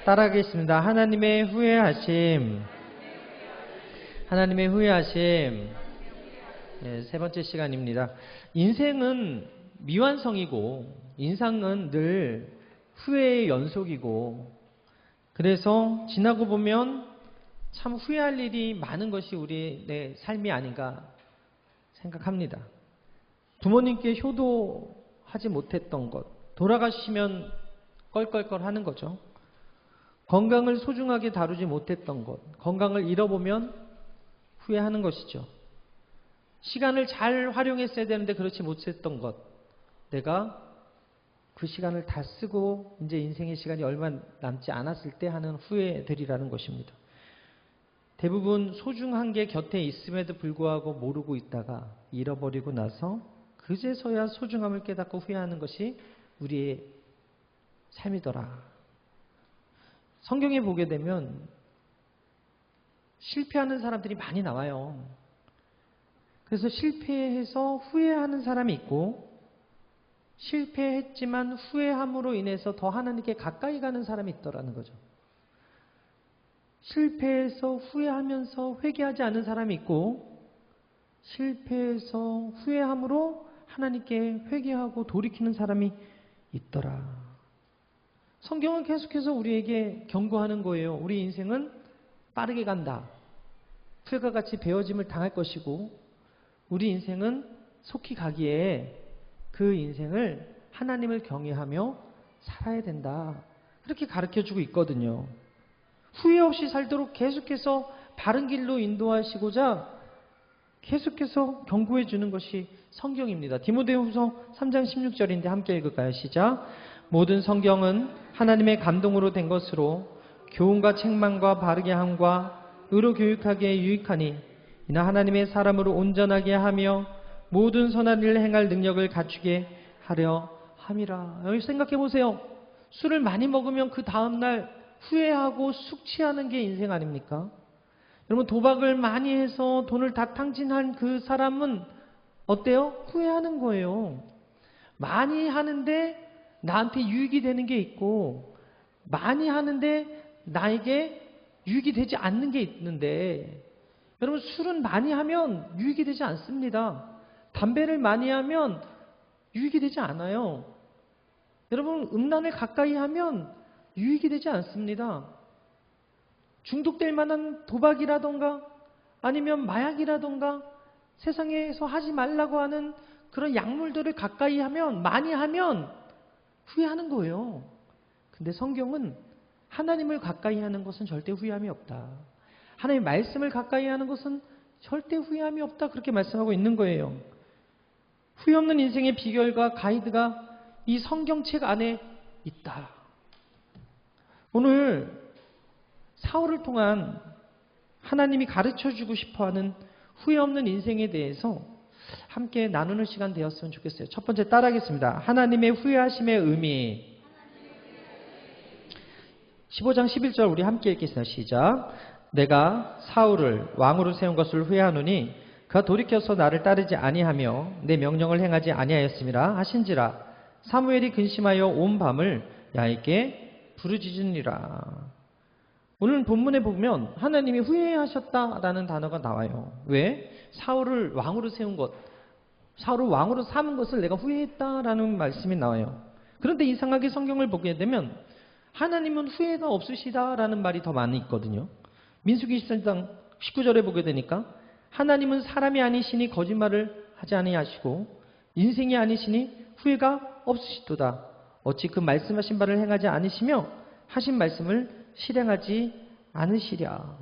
따라하겠습니다. 하나님의 후회하심. 하나님의 후회하심. 네, 세 번째 시간입니다. 인생은 미완성이고 인상은 늘 후회의 연속이고, 그래서 지나고 보면 참 후회할 일이 많은 것이 우리의 삶이 아닌가 생각합니다. 부모님께 효도하지 못했던 것, 돌아가시면 껄껄껄 하는 거죠. 건강을 소중하게 다루지 못했던 것, 건강을 잃어보면 후회하는 것이죠. 시간을 잘 활용했어야 되는데 그렇지 못했던 것, 내가 그 시간을 다 쓰고 이제 인생의 시간이 얼마 남지 않았을 때 하는 후회들이라는 것입니다. 대부분 소중한 게 곁에 있음에도 불구하고 모르고 있다가 잃어버리고 나서 그제서야 소중함을 깨닫고 후회하는 것이 우리의 삶이더라. 성경에 보게 되면 실패하는 사람들이 많이 나와요. 그래서 실패해서 후회하는 사람이 있고, 실패했지만 후회함으로 인해서 더 하나님께 가까이 가는 사람이 있더라는 거죠. 실패해서 후회하면서 회개하지 않은 사람이 있고, 실패해서 후회함으로 하나님께 회개하고 돌이키는 사람이 있더라. 성경은 계속해서 우리에게 경고하는 거예요. 우리 인생은 빠르게 간다. 풀과 같이 베어짐을 당할 것이고, 우리 인생은 속히 가기에 그 인생을 하나님을 경외하며 살아야 된다. 그렇게 가르쳐주고 있거든요. 후회 없이 살도록 계속해서 바른 길로 인도하시고자 계속해서 경고해 주는 것이 성경입니다. 디모데후서 3장 16절인데 함께 읽을까요? 시작. 모든 성경은 하나님의 감동으로 된 것으로 교훈과 책망과 바르게 함과 의로 교육하기에 유익하니, 이나 하나님의 사람으로 온전하게 하며 모든 선한 일을 행할 능력을 갖추게 하려 함이라. 여기 생각해 보세요. 술을 많이 먹으면 그 다음날 후회하고 숙취하는 게 인생 아닙니까? 여러분, 도박을 많이 해서 돈을 다 탕진한 그 사람은 어때요? 후회하는 거예요. 많이 하는데 나한테 유익이 되는 게 있고, 많이 하는데 나에게 유익이 되지 않는 게 있는데, 여러분, 술은 많이 하면 유익이 되지 않습니다. 담배를 많이 하면 유익이 되지 않아요. 여러분, 음란을 가까이 하면 유익이 되지 않습니다. 중독될 만한 도박이라던가 아니면 마약이라던가 세상에서 하지 말라고 하는 그런 약물들을 가까이 하면, 많이 하면 후회하는 거예요. 근데 성경은 하나님을 가까이 하는 것은 절대 후회함이 없다. 하나님의 말씀을 가까이 하는 것은 절대 후회함이 없다. 그렇게 말씀하고 있는 거예요. 후회 없는 인생의 비결과 가이드가 이 성경책 안에 있다. 오늘 사울을 통한 하나님이 가르쳐주고 싶어하는 후회 없는 인생에 대해서 함께 나누는 시간 되었으면 좋겠어요. 첫 번째 따라하겠습니다. 하나님의 후회하심의 의미. 15장 11절 우리 함께 읽겠습니다. 시작. 내가 사울을 왕으로 세운 것을 후회하노니 그가 돌이켜서 나를 따르지 아니하며 내 명령을 행하지 아니하였음이라 하신지라. 사무엘이 근심하여 온 밤을 야훼께 부르짖으니라. 오늘 본문에 보면 하나님이 후회하셨다라는 단어가 나와요. 왜? 사울을 왕으로 세운 것, 사울을 왕으로 삼은 것을 내가 후회했다라는 말씀이 나와요. 그런데 이상하게 성경을 보게 되면 하나님은 후회가 없으시다라는 말이 더 많이 있거든요. 민수기 13장 19절에 보게 되니까 하나님은 사람이 아니시니 거짓말을 하지 아니하시고 인생이 아니시니 후회가 없으시도다. 어찌 그 말씀하신 바를 행하지 않으시며 하신 말씀을 실행하지 않으시랴.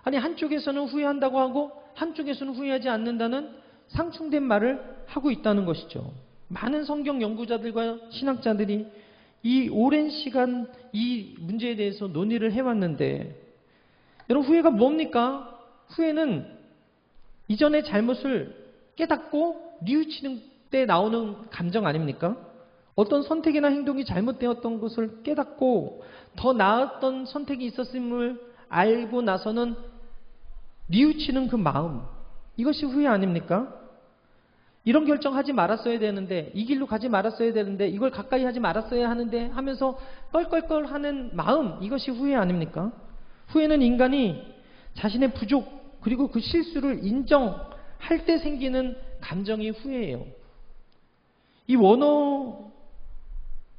아니, 한쪽에서는 후회한다고 하고 한쪽에서는 후회하지 않는다는 상충된 말을 하고 있다는 것이죠. 많은 성경 연구자들과 신학자들이 이 오랜 시간 이 문제에 대해서 논의를 해왔는데, 여러분, 후회가 뭡니까? 후회는 이전의 잘못을 깨닫고 뉘우치는 때 나오는 감정 아닙니까? 어떤 선택이나 행동이 잘못되었던 것을 깨닫고 더 나았던 선택이 있었음을 알고 나서는 뉘우치는 그 마음, 이것이 후회 아닙니까? 이런 결정하지 말았어야 되는데, 이 길로 가지 말았어야 되는데, 이걸 가까이 하지 말았어야 하는데 하면서 껄껄껄 하는 마음, 이것이 후회 아닙니까? 후회는 인간이 자신의 부족 그리고 그 실수를 인정할 때 생기는 감정이 후회예요. 이 원어,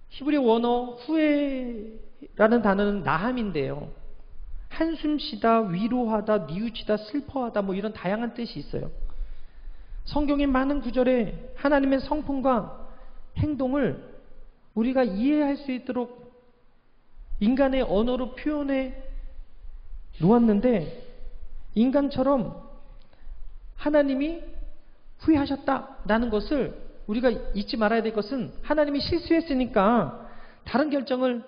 히브리 원어 후회라는 단어는 나함인데요. 한숨 쉬다, 위로하다, 뉘우치다, 슬퍼하다 뭐 이런 다양한 뜻이 있어요. 성경의 많은 구절에 하나님의 성품과 행동을 우리가 이해할 수 있도록 인간의 언어로 표현해 놓았는데, 인간처럼 하나님이 후회하셨다라는 것을 우리가 잊지 말아야 될 것은, 하나님이 실수했으니까 다른 결정을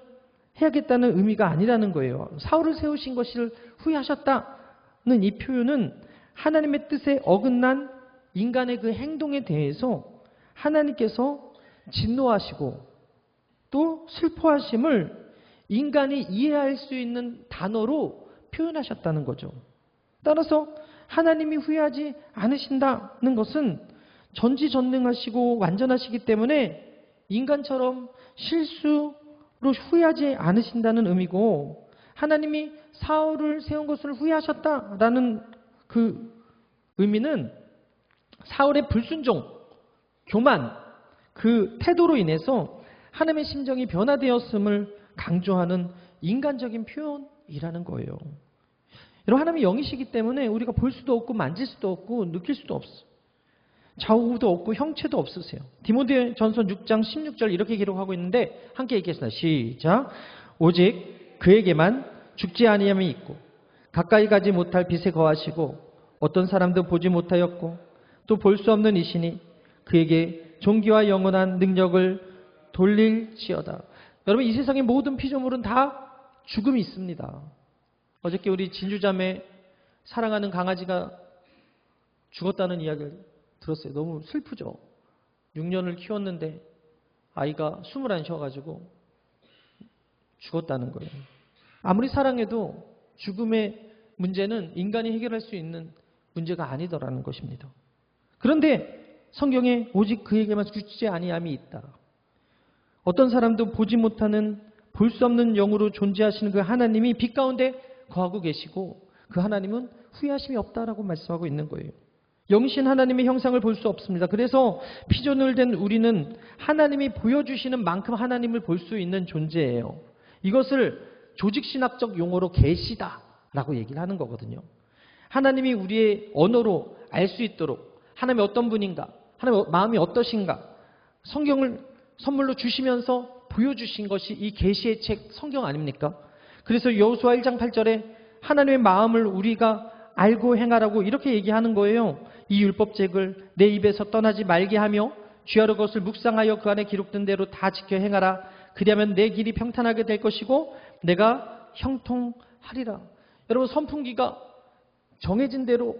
해야겠다는 의미가 아니라는 거예요. 사울을 세우신 것을 후회하셨다는 이 표현은 하나님의 뜻에 어긋난 인간의 그 행동에 대해서 하나님께서 진노하시고 또 슬퍼하심을 인간이 이해할 수 있는 단어로 표현하셨다는 거죠. 따라서 하나님이 후회하지 않으신다는 것은 전지전능하시고 완전하시기 때문에 인간처럼 실수로 후회하지 않으신다는 의미고, 하나님이 사울을 세운 것을 후회하셨다라는 그 의미는 사울의 불순종, 교만, 그 태도로 인해서 하나님의 심정이 변화되었음을 강조하는 인간적인 표현이라는 거예요. 여러분, 하나님이 영이시기 때문에 우리가 볼 수도 없고 만질 수도 없고 느낄 수도 없어요. 좌우도 없고 형체도 없으세요. 디모데전서 6장 16절 이렇게 기록하고 있는데 함께 읽겠습니다. 시작. 오직 그에게만 죽지 아니함이 있고 가까이 가지 못할 빛에 거하시고 어떤 사람도 보지 못하였고 또 볼 수 없는 이시니 그에게 존귀와 영원한 능력을 돌릴지어다. 여러분, 이 세상의 모든 피조물은 다 죽음이 있습니다. 어저께 우리 진주자매 사랑하는 강아지가 죽었다는 이야기를 들었어요. 너무 슬프죠. 6년을 키웠는데 아이가 숨을 안 쉬어가지고 죽었다는 거예요. 아무리 사랑해도 죽음의 문제는 인간이 해결할 수 있는 문제가 아니더라는 것입니다. 그런데 성경에 오직 그에게만 죽지 아니함이 있다. 어떤 사람도 보지 못하는 볼 수 없는 영으로 존재하시는 그 하나님이 빛 가운데 거하고 계시고 그 하나님은 후회하심이 없다라고 말씀하고 있는 거예요. 영신 하나님의 형상을 볼 수 없습니다. 그래서 피조물 된 우리는 하나님이 보여주시는 만큼 하나님을 볼 수 있는 존재예요. 이것을 조직신학적 용어로 계시다라고 얘기를 하는 거거든요. 하나님이 우리의 언어로 알 수 있도록 하나님이 어떤 분인가, 하나님의 마음이 어떠신가 성경을 선물로 주시면서 보여주신 것이 이 계시의 책 성경 아닙니까? 그래서 여호수아 1장 8절에 하나님의 마음을 우리가 알고 행하라고 이렇게 얘기하는 거예요. 이 율법책을 내 입에서 떠나지 말게 하며 주야로 그것을 묵상하여 그 안에 기록된 대로 다 지켜 행하라. 그리하면 내 길이 평탄하게 될 것이고 내가 형통하리라. 여러분, 선풍기가 정해진 대로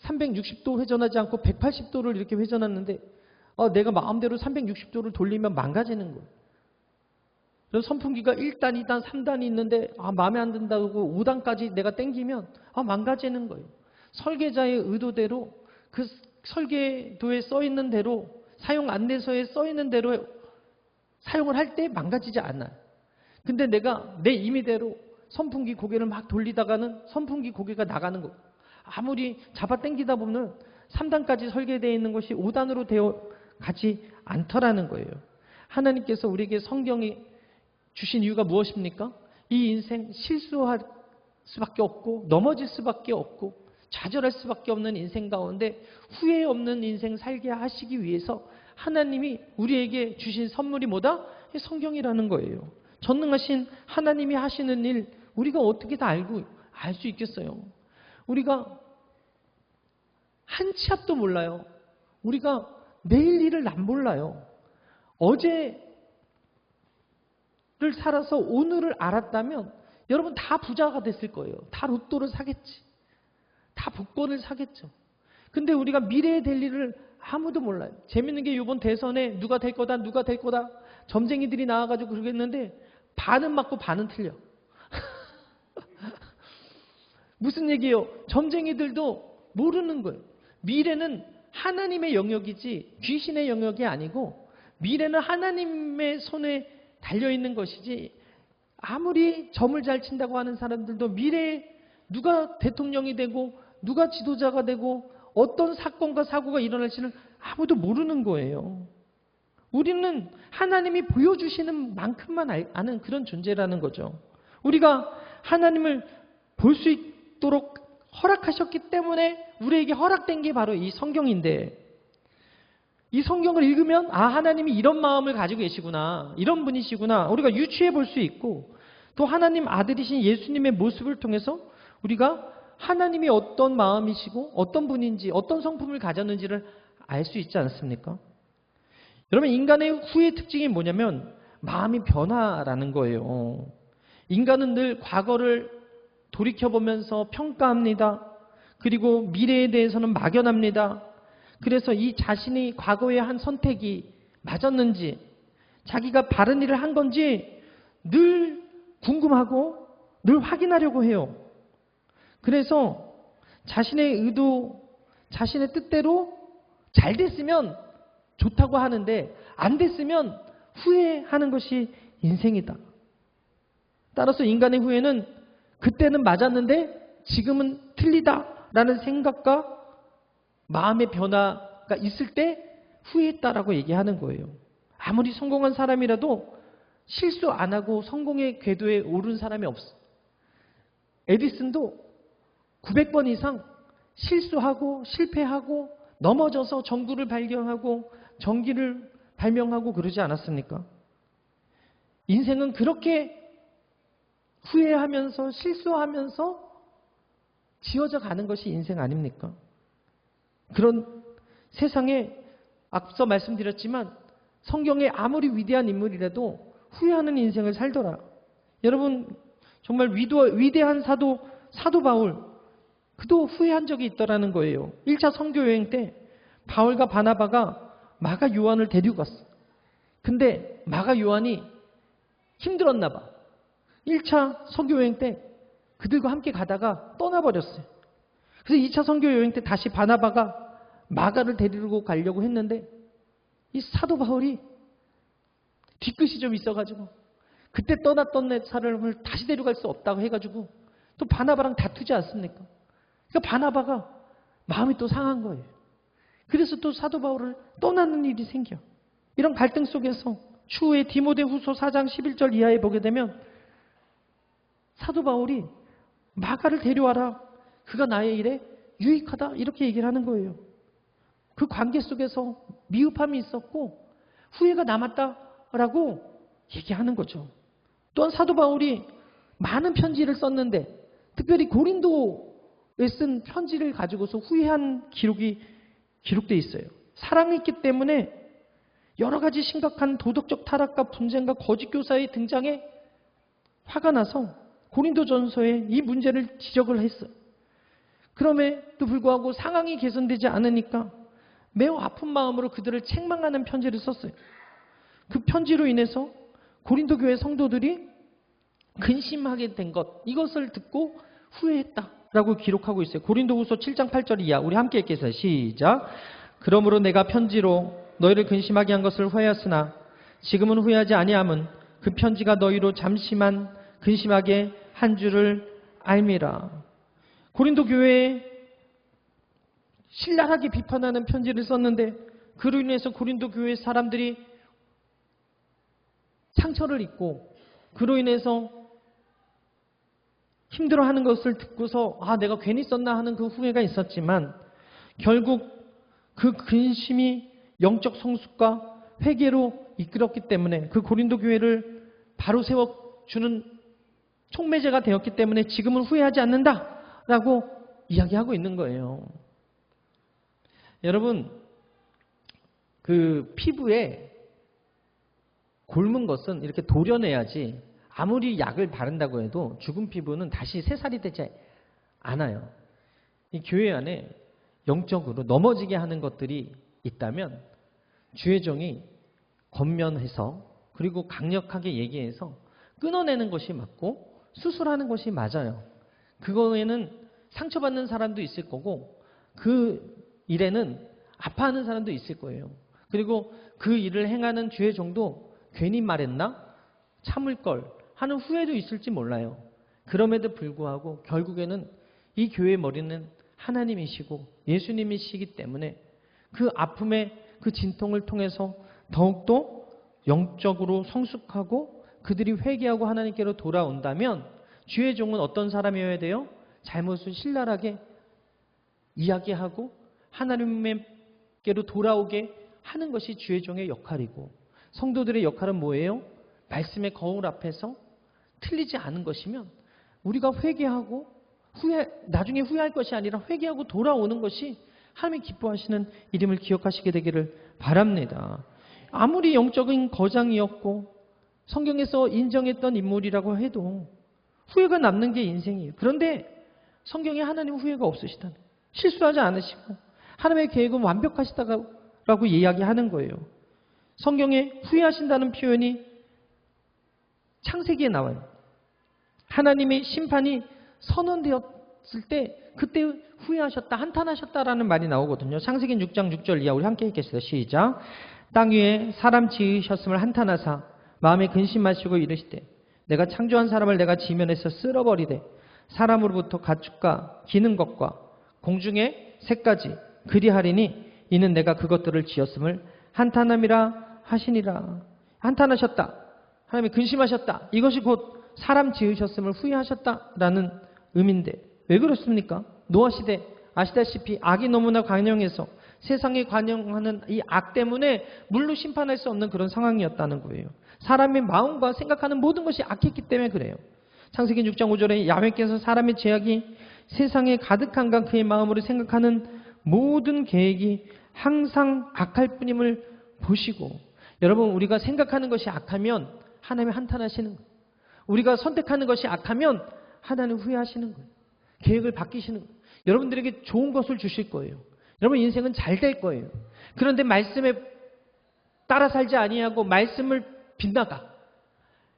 360도 회전하지 않고 180도를 이렇게 회전하는데 내가 마음대로 360도를 돌리면 망가지는 거예요. 그래서 선풍기가 1단, 2단, 3단이 있는데 마음에 안 든다고 5단까지 내가 땡기면 망가지는 거예요. 설계자의 의도대로 그 설계도에 써 있는 대로 사용 안내서에 써 있는 대로 사용을 할 때 망가지지 않아요. 근데 내가 내 임의대로 선풍기 고개를 막 돌리다가는 선풍기 고개가 나가는 거예요. 아무리 잡아 당기다 보면 3단까지 설계되어 있는 것이 5단으로 되어 가지 않더라는 거예요. 하나님께서 우리에게 성경이 주신 이유가 무엇입니까? 이 인생 실수할 수밖에 없고 넘어질 수밖에 없고 좌절할 수밖에 없는 인생 가운데 후회 없는 인생 살게 하시기 위해서 하나님이 우리에게 주신 선물이 뭐다? 성경이라는 거예요. 전능하신 하나님이 하시는 일 우리가 어떻게 다 알고 알 수 있겠어요? 우리가 한 치 앞도 몰라요. 우리가 내일 일을 안 몰라요. 어제를 살아서 오늘을 알았다면 여러분 다 부자가 됐을 거예요. 다 로또를 사겠지. 다 복권을 사겠죠. 근데 우리가 미래에 될 일을 아무도 몰라요. 재밌는 게 이번 대선에 누가 될 거다 누가 될 거다 점쟁이들이 나와가지고 그러겠는데 반은 맞고 반은 틀려. 무슨 얘기예요? 점쟁이들도 모르는 거예요. 미래는 하나님의 영역이지 귀신의 영역이 아니고 미래는 하나님의 손에 달려있는 것이지 아무리 점을 잘 친다고 하는 사람들도 미래에 누가 대통령이 되고 누가 지도자가 되고 어떤 사건과 사고가 일어날지는 아무도 모르는 거예요. 우리는 하나님이 보여주시는 만큼만 아는 그런 존재라는 거죠. 우리가 하나님을 볼 수 있도록 허락하셨기 때문에 우리에게 허락된 게 바로 이 성경인데, 이 성경을 읽으면 아, 하나님이 이런 마음을 가지고 계시구나, 이런 분이시구나 우리가 유추해 볼 수 있고, 또 하나님 아들이신 예수님의 모습을 통해서 우리가 하나님이 어떤 마음이시고 어떤 분인지 어떤 성품을 가졌는지를 알 수 있지 않습니까? 여러분, 인간의 후의 특징이 뭐냐면 마음이 변화라는 거예요. 인간은 늘 과거를 돌이켜보면서 평가합니다. 그리고 미래에 대해서는 막연합니다. 그래서 이 자신이 과거의 한 선택이 맞았는지, 자기가 바른 일을 한 건지 늘 궁금하고 늘 확인하려고 해요. 그래서 자신의 의도, 자신의 뜻대로 잘 됐으면 좋다고 하는데 안 됐으면 후회하는 것이 인생이다. 따라서 인간의 후회는 그때는 맞았는데 지금은 틀리다라는 생각과 마음의 변화가 있을 때 후회했다라고 얘기하는 거예요. 아무리 성공한 사람이라도 실수 안 하고 성공의 궤도에 오른 사람이 없어. 에디슨도 900번 이상 실수하고 실패하고 넘어져서 전구를 발견하고 전기를 발명하고 그러지 않았습니까? 인생은 그렇게 후회하면서 실수하면서 지어져 가는 것이 인생 아닙니까? 그런 세상에 앞서 말씀드렸지만 성경에 아무리 위대한 인물이라도 후회하는 인생을 살더라. 여러분, 정말 위대한 사도 바울, 그도 후회한 적이 있더라는 거예요. 1차 선교 여행 때 바울과 바나바가 마가 요한을 데리고 갔어. 근데 마가 요한이 힘들었나 봐. 1차 선교 여행 때 그들과 함께 가다가 떠나버렸어요. 그래서 2차 선교 여행 때 다시 바나바가 마가를 데리고 가려고 했는데 이 사도 바울이 뒤끝이 좀 있어가지고 그때 떠났던 사람을 다시 데려갈 수 없다고 해가지고 또 바나바랑 다투지 않습니까? 그러니까 바나바가 마음이 또 상한 거예요. 그래서 또 사도 바울을 떠나는 일이 생겨. 이런 갈등 속에서 추후에 디모데후서 4장 11절 이하에 보게 되면 사도 바울이 마가를 데려와라. 그가 나의 일에 유익하다. 이렇게 얘기를 하는 거예요. 그 관계 속에서 미흡함이 있었고 후회가 남았다라고 얘기하는 거죠. 또한 사도 바울이 많은 편지를 썼는데 특별히 고린도에 쓴 편지를 가지고서 후회한 기록이 기록되어 있어요. 사랑이 있기 때문에 여러 가지 심각한 도덕적 타락과 분쟁과 거짓 교사의 등장에 화가 나서 고린도전서에 이 문제를 지적을 했어요. 그럼에도 불구하고 상황이 개선되지 않으니까 매우 아픈 마음으로 그들을 책망하는 편지를 썼어요. 그 편지로 인해서 고린도 교회 성도들이 근심하게 된 것, 이것을 듣고 후회했다라고 기록하고 있어요. 고린도후서 7장 8절 이하 우리 함께 읽겠습니다. 시작. 그러므로 내가 편지로 너희를 근심하게 한 것을 후회하였으나 지금은 후회하지 아니함은 그 편지가 너희로 잠시만 근심하게 한 줄을 알미라. 고린도 교회에 신랄하게 비판하는 편지를 썼는데 그로 인해서 고린도 교회 사람들이 상처를 입고 그로 인해서 힘들어하는 것을 듣고서 아, 내가 괜히 썼나 하는 그 후회가 있었지만 결국 그 근심이 영적 성숙과 회개로 이끌었기 때문에 그 고린도 교회를 바로 세워주는 촉매제가 되었기 때문에 지금은 후회하지 않는다라고 이야기하고 있는 거예요. 여러분, 그 피부에 곪은 것은 이렇게 도려내야지 아무리 약을 바른다고 해도 죽은 피부는 다시 새살이 되지 않아요. 이 교회 안에 영적으로 넘어지게 하는 것들이 있다면 주의종이 권면해서 그리고 강력하게 얘기해서 끊어내는 것이 맞고 수술하는 것이 맞아요. 그거에는 상처받는 사람도 있을 거고 그 일에는 아파하는 사람도 있을 거예요. 그리고 그 일을 행하는 죄의 정도 괜히 말했나? 참을 걸 하는 후회도 있을지 몰라요. 그럼에도 불구하고 결국에는 이 교회의 머리는 하나님이시고 예수님이시기 때문에 그 아픔의 그 진통을 통해서 더욱더 영적으로 성숙하고 그들이 회개하고 하나님께로 돌아온다면 주의 종은 어떤 사람이어야 돼요? 잘못을 신랄하게 이야기하고 하나님께로 돌아오게 하는 것이 주의 종의 역할이고, 성도들의 역할은 뭐예요? 말씀의 거울 앞에서 틀리지 않은 것이면 우리가 회개하고 나중에 후회할 것이 아니라 회개하고 돌아오는 것이 하나님이 기뻐하시는 일임을 기억하시게 되기를 바랍니다. 아무리 영적인 거장이었고 성경에서 인정했던 인물이라고 해도 후회가 남는 게 인생이에요. 그런데 성경에 하나님 후회가 없으시다는, 실수하지 않으시고 하나님의 계획은 완벽하시다라고 이야기하는 거예요. 성경에 후회하신다는 표현이 창세기에 나와요. 하나님의 심판이 선언되었을 때 그때 후회하셨다, 한탄하셨다라는 말이 나오거든요. 창세기 6장 6절 이하 우리 함께 읽겠습니다. 시작. 땅 위에 사람 지으셨음을 한탄하사 마음에 근심하시고 이르시되 내가 창조한 사람을 내가 지면에서 쓸어버리되 사람으로부터 가축과 기는 것과 공중의 새까지 그리하리니 이는 내가 그것들을 지었음을 한탄함이라 하시니라. 한탄하셨다, 하나님이 근심하셨다, 이것이 곧 사람 지으셨음을 후회하셨다라는 의미인데 왜 그렇습니까? 노아 시대 아시다시피 악이 너무나 관영해서 세상에 관영하는 이 악 때문에 물로 심판할 수 없는 그런 상황이었다는 거예요. 사람의 마음과 생각하는 모든 것이 악했기 때문에 그래요. 창세기 6장 5절에 야훼께서 사람의 죄악이 세상에 가득한가 그의 마음으로 생각하는 모든 계획이 항상 악할 뿐임을 보시고, 여러분 우리가 생각하는 것이 악하면 하나님이 한탄하시는 거예요. 우리가 선택하는 것이 악하면 하나님 후회하시는 거예요. 계획을 바뀌시는 거예요. 여러분들에게 좋은 것을 주실 거예요. 여러분 인생은 잘 될 거예요. 그런데 말씀에 따라 살지 아니하고 말씀을 빗나가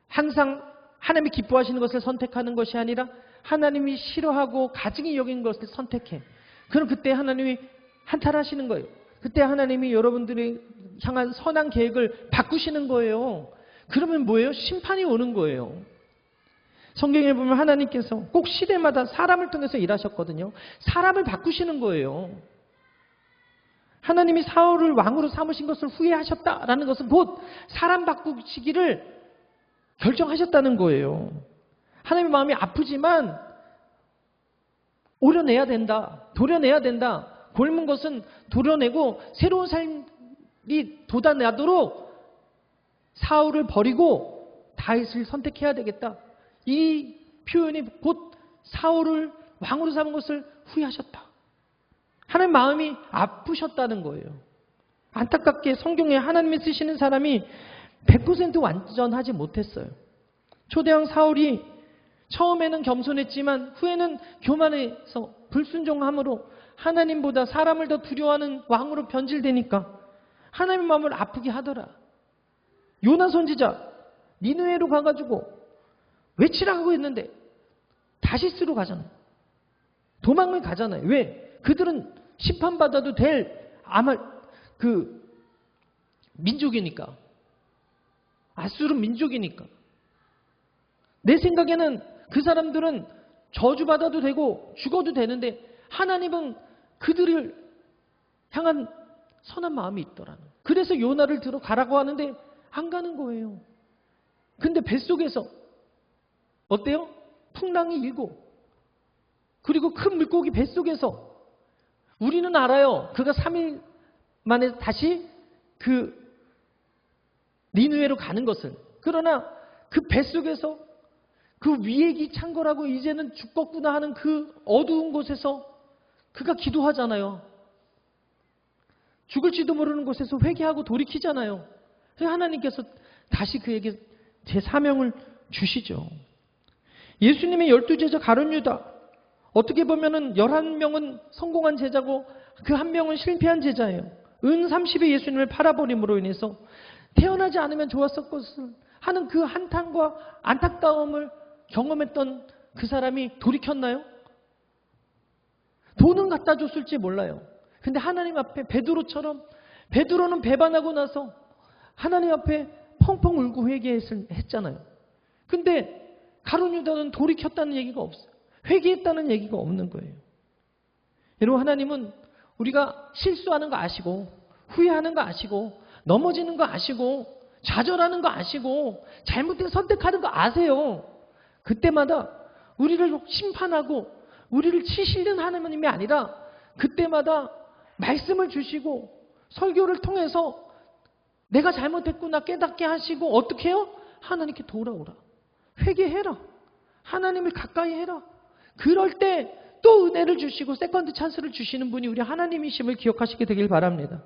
항상 하나님이 기뻐하시는 것을 선택하는 것이 아니라 하나님이 싫어하고 가증히 여긴 것을 선택해. 그럼 그때 하나님이 한탄하시는 거예요. 그때 하나님이 여러분들이 향한 선한 계획을 바꾸시는 거예요. 그러면 뭐예요? 심판이 오는 거예요. 성경에 보면 하나님께서 꼭 시대마다 사람을 통해서 일하셨거든요. 사람을 바꾸시는 거예요. 하나님이 사울을 왕으로 삼으신 것을 후회하셨다라는 것은 곧 사람 바꾸시기를 결정하셨다는 거예요. 하나님의 마음이 아프지만 오려내야 된다, 도려내야 된다. 골문 것은 도려내고 새로운 삶이 돋아나도록 사울을 버리고 다윗을 선택해야 되겠다. 이 표현이 곧 사울을 왕으로 삼은 것을 후회하셨다. 하나님 마음이 아프셨다는 거예요. 안타깝게 성경에 하나님이 쓰시는 사람이 100% 완전하지 못했어요. 초대왕 사울이 처음에는 겸손했지만 후에는 교만해서 불순종함으로 하나님보다 사람을 더 두려워하는 왕으로 변질되니까 하나님의 마음을 아프게 하더라. 요나 선지자 니느웨로 가가지고 외치라고 했는데 다시스로 가잖아요. 도망을 가잖아요. 왜? 그들은 심판받아도 될 아마 그 민족이니까. 아수르 민족이니까. 내 생각에는 그 사람들은 저주받아도 되고 죽어도 되는데 하나님은 그들을 향한 선한 마음이 있더라는. 그래서 요나를 들어 가라고 하는데 안 가는 거예요. 근데 뱃속에서 어때요? 풍랑이 일고 그리고 큰 물고기 뱃속에서 우리는 알아요. 그가 3일 만에 다시 그 니느웨로 가는 것을. 그러나 그 뱃속에서 그 위액이 찬 거라고 이제는 죽겠구나 하는 그 어두운 곳에서 그가 기도하잖아요. 죽을지도 모르는 곳에서 회개하고 돌이키잖아요. 하나님께서 다시 그에게 제 사명을 주시죠. 예수님의 12제자 가룟 유다, 어떻게 보면은 11명은 성공한 제자고 그 한 명은 실패한 제자예요. 은 30에 예수님을 팔아버림으로 인해서 태어나지 않으면 좋았을 것을 하는 그 한탄과 안타까움을 경험했던 그 사람이 돌이켰나요? 돈은 갖다 줬을지 몰라요. 근데 하나님 앞에 베드로처럼 베드로는 배반하고 나서 하나님 앞에 펑펑 울고 회개했잖아요. 근데 가룟 유다는 돌이켰다는 얘기가 없어요. 회개했다는 얘기가 없는 거예요. 여러분, 하나님은 우리가 실수하는 거 아시고 후회하는 거 아시고 넘어지는 거 아시고 좌절하는 거 아시고 잘못된 선택하는 거 아세요. 그때마다 우리를 심판하고 우리를 치시는 하나님이 아니라 그때마다 말씀을 주시고 설교를 통해서 내가 잘못했구나 깨닫게 하시고 어떻게 해요? 하나님께 돌아오라. 회개해라. 하나님을 가까이 해라. 그럴 때 또 은혜를 주시고 세컨드 찬스를 주시는 분이 우리 하나님이심을 기억하시게 되길 바랍니다.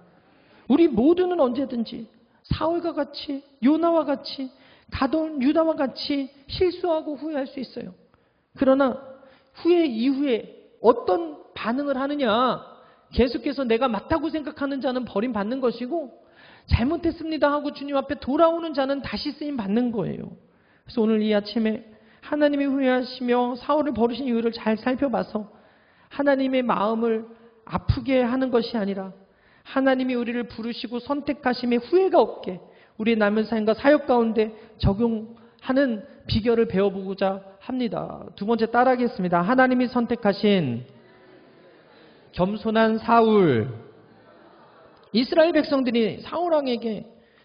우리 모두는 언제든지 사울과 같이 요나와 같이 가돈 유다와 같이 실수하고 후회할 수 있어요. 그러나 후회 이후에 어떤 반응을 하느냐, 계속해서 내가 맞다고 생각하는 자는 버림받는 것이고 잘못했습니다 하고 주님 앞에 돌아오는 자는 다시 쓰임 받는 거예요. 그래서 오늘 이 아침에 하나님이 후회하시며 사울을 버리신 이유를 잘 살펴봐서 하나님의 마음을 아프게 하는 것이 아니라 하나님이 우리를 부르시고 선택하심에 후회가 없게 우리의 남은 삶과 사역 가운데 적용하는 비결을 배워보고자 합니다. 두 번째 따라하겠습니다. 하나님이 선택하신 겸손한 사울. 이스라엘 백성들이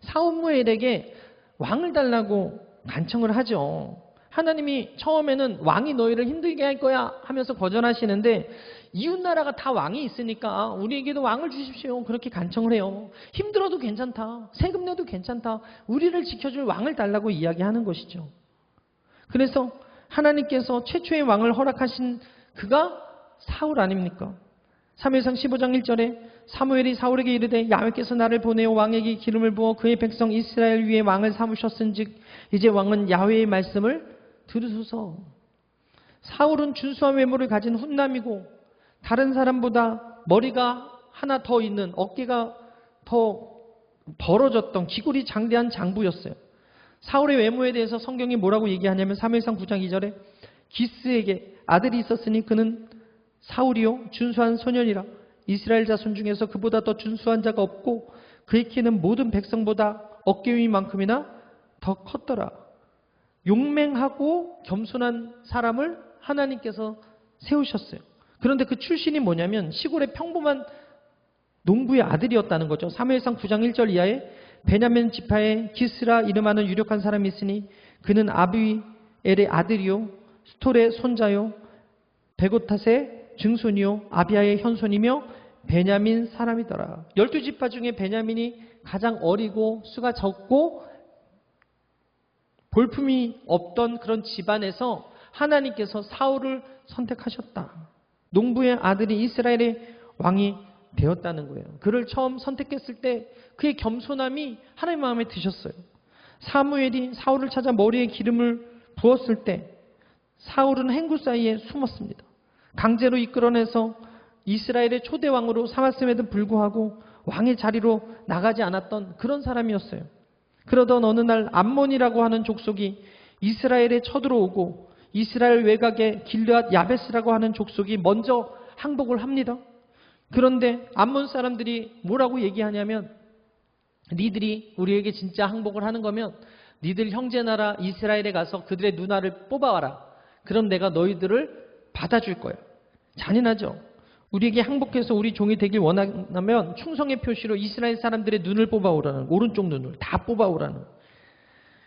사무엘에게 왕을 달라고 간청을 하죠. 하나님이 처음에는 왕이 너희를 힘들게 할 거야 하면서 거절하시는데 이웃나라가 다 왕이 있으니까 우리에게도 왕을 주십시오. 그렇게 간청을 해요. 힘들어도 괜찮다. 세금 내도 괜찮다. 우리를 지켜줄 왕을 달라고 이야기하는 것이죠. 그래서 하나님께서 최초의 왕을 허락하신 그가 사울 아닙니까? 사무엘상 15장 1절에 사무엘이 사울에게 이르되 야훼께서 나를 보내어 왕에게 기름을 부어 그의 백성 이스라엘 위에 왕을 삼으셨은즉 이제 왕은 야훼의 말씀을 들으소서. 사울은 준수한 외모를 가진 훈남이고 다른 사람보다 머리가 하나 더 있는 어깨가 더 벌어졌던 기골이 장대한 장부였어요. 사울의 외모에 대해서 성경이 뭐라고 얘기하냐면 사무엘상 9장 2절에 기스에게 아들이 있었으니 그는 사울이요 준수한 소년이라 이스라엘 자손 중에서 그보다 더 준수한 자가 없고 그의 키는 모든 백성보다 어깨 위만큼이나 더 컸더라. 용맹하고 겸손한 사람을 하나님께서 세우셨어요. 그런데 그 출신이 뭐냐면 시골의 평범한 농부의 아들이었다는 거죠. 사무엘상 9장 1절 이하에 베냐민 지파에 기스라 이름하는 유력한 사람이 있으니 그는 아비엘의 아들이요 스톨의 손자요 베고탓의 증손이요 아비아의 현손이며 베냐민 사람이더라. 12지파 중에 베냐민이 가장 어리고 수가 적고 볼품이 없던 그런 집안에서 하나님께서 사울을 선택하셨다. 농부의 아들이 이스라엘의 왕이 되었다는 거예요. 그를 처음 선택했을 때 그의 겸손함이 하나님 마음에 드셨어요. 사무엘이 사울을 찾아 머리에 기름을 부었을 때 사울은 행구 사이에 숨었습니다. 강제로 이끌어내서 이스라엘의 초대왕으로 삼았음에도 불구하고 왕의 자리로 나가지 않았던 그런 사람이었어요. 그러던 어느 날 암몬이라고 하는 족속이 이스라엘에 쳐들어오고 이스라엘 외곽에 길르앗 야베스라고 하는 족속이 먼저 항복을 합니다. 그런데 암몬 사람들이 뭐라고 얘기하냐면 니들이 우리에게 진짜 항복을 하는 거면 니들 형제나라 이스라엘에 가서 그들의 누나를 뽑아와라. 그럼 내가 너희들을 받아줄 거야. 잔인하죠. 우리에게 항복해서 우리 종이 되길 원하면 충성의 표시로 이스라엘 사람들의 눈을 뽑아오라는, 오른쪽 눈을 다 뽑아오라는.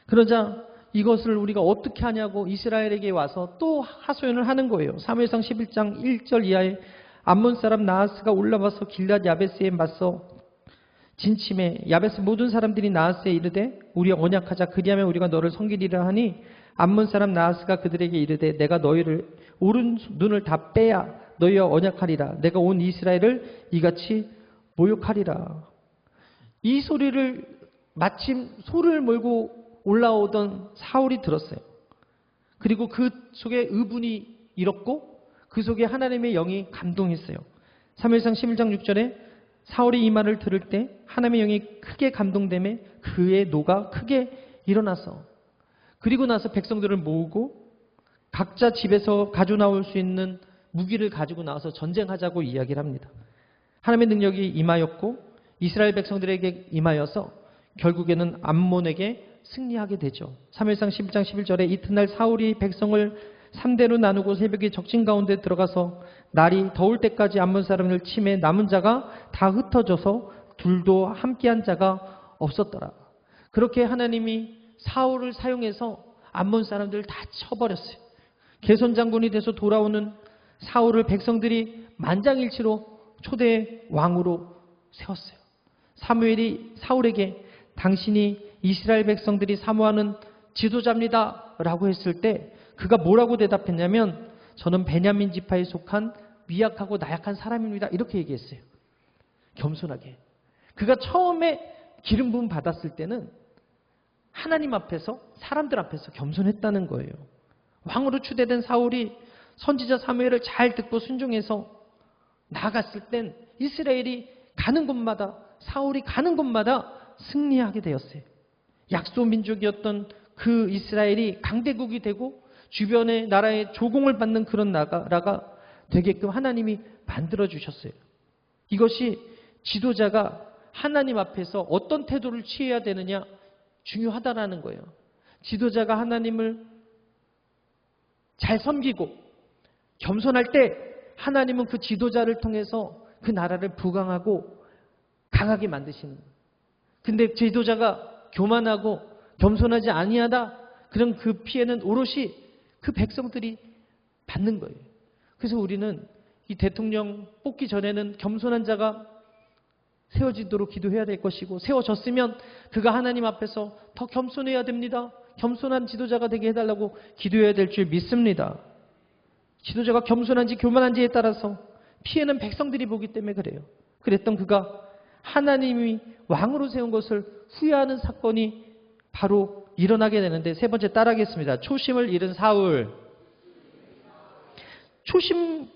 그러자 이것을 우리가 어떻게 하냐고 이스라엘에게 와서 또 하소연을 하는 거예요. 사무엘상 11장 1절 이하에 암몬 사람 나하스가 올라와서 길앗 야베스에 맞서 진침해 야베스 모든 사람들이 나하스에 이르되 우리 언약하자 그리하면 우리가 너를 섬기리라 하니 암몬 사람 나하스가 그들에게 이르되 내가 너희를 오른 눈을 다 빼야 너희와 언약하리라. 내가 온 이스라엘을 이같이 모욕하리라. 이 소리를 마침 소를 몰고 올라오던 사울이 들었어요. 그리고 그 속에 의분이 일었고 그 속에 하나님의 영이 감동했어요. 사무엘상 11장 6절에 사울이 이 말을 들을 때 하나님의 영이 크게 감동되매 그의 노가 크게 일어나서 그리고 나서 백성들을 모으고 각자 집에서 가져 나올 수 있는 무기를 가지고 나와서 전쟁하자고 이야기를 합니다. 하나님의 능력이 임하였고 이스라엘 백성들에게 임하여서 결국에는 암몬에게 승리하게 되죠. 사무엘상 11장 11절에 이튿날 사울이 백성을 3대로 나누고 새벽에 적진 가운데 들어가서 날이 더울 때까지 암몬 사람을 치매 남은 자가 다 흩어져서 둘도 함께한 자가 없었더라. 그렇게 하나님이 사울을 사용해서 암몬 사람들을 다 쳐버렸어요. 게손 장군이 돼서 돌아오는 사울을 백성들이 만장일치로 초대 왕으로 세웠어요. 사무엘이 사울에게 당신이 이스라엘 백성들이 사모하는 지도자입니다 라고 했을 때 그가 뭐라고 대답했냐면 저는 베냐민 지파에 속한 미약하고 나약한 사람입니다 이렇게 얘기했어요. 겸손하게. 그가 처음에 기름 부음 받았을 때는 하나님 앞에서 사람들 앞에서 겸손했다는 거예요. 왕으로 추대된 사울이 선지자 사무엘을 잘 듣고 순종해서 나아갔을 땐 이스라엘이 가는 곳마다 사울이 가는 곳마다 승리하게 되었어요. 약소 민족이었던 그 이스라엘이 강대국이 되고 주변의 나라의 조공을 받는 그런 나라가 되게끔 하나님이 만들어 주셨어요. 이것이 지도자가 하나님 앞에서 어떤 태도를 취해야 되느냐 중요하다라는 거예요. 지도자가 하나님을 잘 섬기고 겸손할 때 하나님은 그 지도자를 통해서 그 나라를 부강하고 강하게 만드시는 거예요. 근데 지도자가 교만하고 겸손하지 아니하다 그럼 그 피해는 오롯이 그 백성들이 받는 거예요. 그래서 우리는 이 대통령 뽑기 전에는 겸손한 자가 세워지도록 기도해야 될 것이고 세워졌으면 그가 하나님 앞에서 더 겸손해야 됩니다. 겸손한 지도자가 되게 해달라고 기도해야 될 줄 믿습니다. 지도자가 겸손한지 교만한지에 따라서 피해는 백성들이 보기 때문에 그래요. 그랬던 그가 하나님이 왕으로 세운 것을 후회하는 사건이 바로 일어나게 되는데 세 번째 따라하겠습니다. 초심을 잃은 사울. 초심을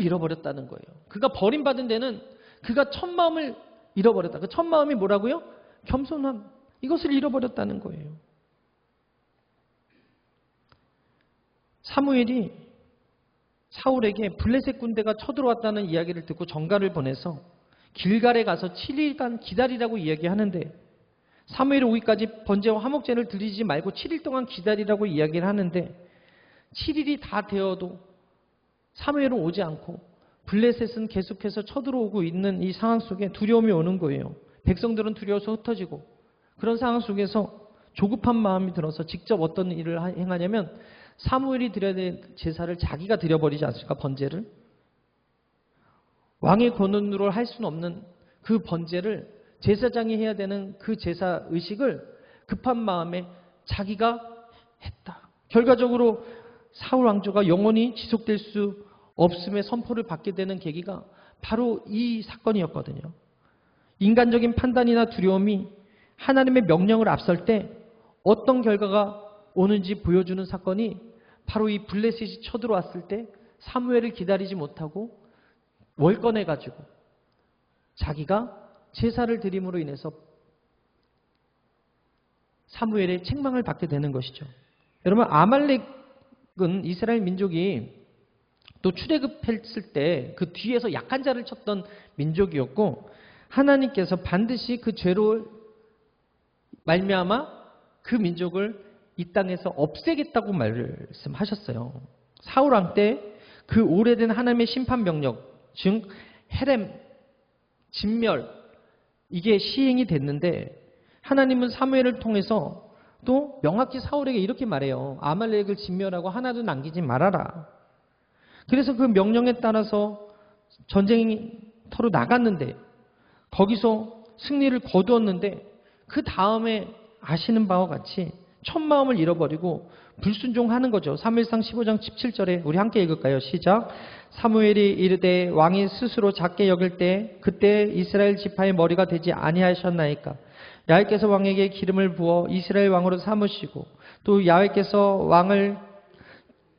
잃어버렸다는 거예요. 그가 버림받은 데는 그가 첫 마음을 잃어버렸다. 그 첫 마음이 뭐라고요? 겸손함. 이것을 잃어버렸다는 거예요. 사무엘이 사울에게 블레셋 군대가 쳐들어왔다는 이야기를 듣고 전가를 보내서 길갈에 가서 7일간 기다리라고 이야기하는데 사무엘이 오기까지 번제와 화목제를 드리지 말고 7일 동안 기다리라고 이야기를 하는데 7일이 다 되어도 사무엘은 오지 않고 블레셋은 계속해서 쳐들어오고 있는 이 상황 속에 두려움이 오는 거예요. 백성들은 두려워서 흩어지고 그런 상황 속에서 조급한 마음이 들어서 직접 어떤 일을 행하냐면 사무엘이 드려야 될 제사를 자기가 드려버리지 않습니까? 번제를. 왕의 권한으로 할 수는 없는 그 번제를 제사장이 해야 되는 그 제사 의식을 급한 마음에 자기가 했다. 결과적으로 사울 왕조가 영원히 지속될 수 없음의 선포를 받게 되는 계기가 바로 이 사건이었거든요. 인간적인 판단이나 두려움이 하나님의 명령을 앞설 때 어떤 결과가 오는지 보여주는 사건이 바로 이 블레셋이 쳐들어왔을 때 사무엘을 기다리지 못하고 월권해가지고 자기가 제사를 드림으로 인해서 사무엘의 책망을 받게 되는 것이죠. 여러분 아말렉은 이스라엘 민족이 또 출애굽했을 때 그 뒤에서 약한 자를 쳤던 민족이었고 하나님께서 반드시 그 죄로 말미암아 그 민족을 이 땅에서 없애겠다고 말씀하셨어요. 사울 왕 때 그 오래된 하나님의 심판 명령 즉 헤렘, 진멸 이게 시행이 됐는데 하나님은 사무엘을 통해서 또 명확히 사울에게 이렇게 말해요. 아말렉을 진멸하고 하나도 남기지 말아라. 그래서 그 명령에 따라서 전쟁터로 나갔는데 거기서 승리를 거두었는데 그 다음에 아시는 바와 같이 첫 마음을 잃어버리고 불순종하는 거죠. 사무엘상 15장 17절에 우리 함께 읽을까요? 시작. 사무엘이 이르되 왕이 스스로 작게 여길 때 그때 이스라엘 지파의 머리가 되지 아니하셨나이까. 야훼께서 왕에게 기름을 부어 이스라엘 왕으로 삼으시고 또 야훼께서 왕을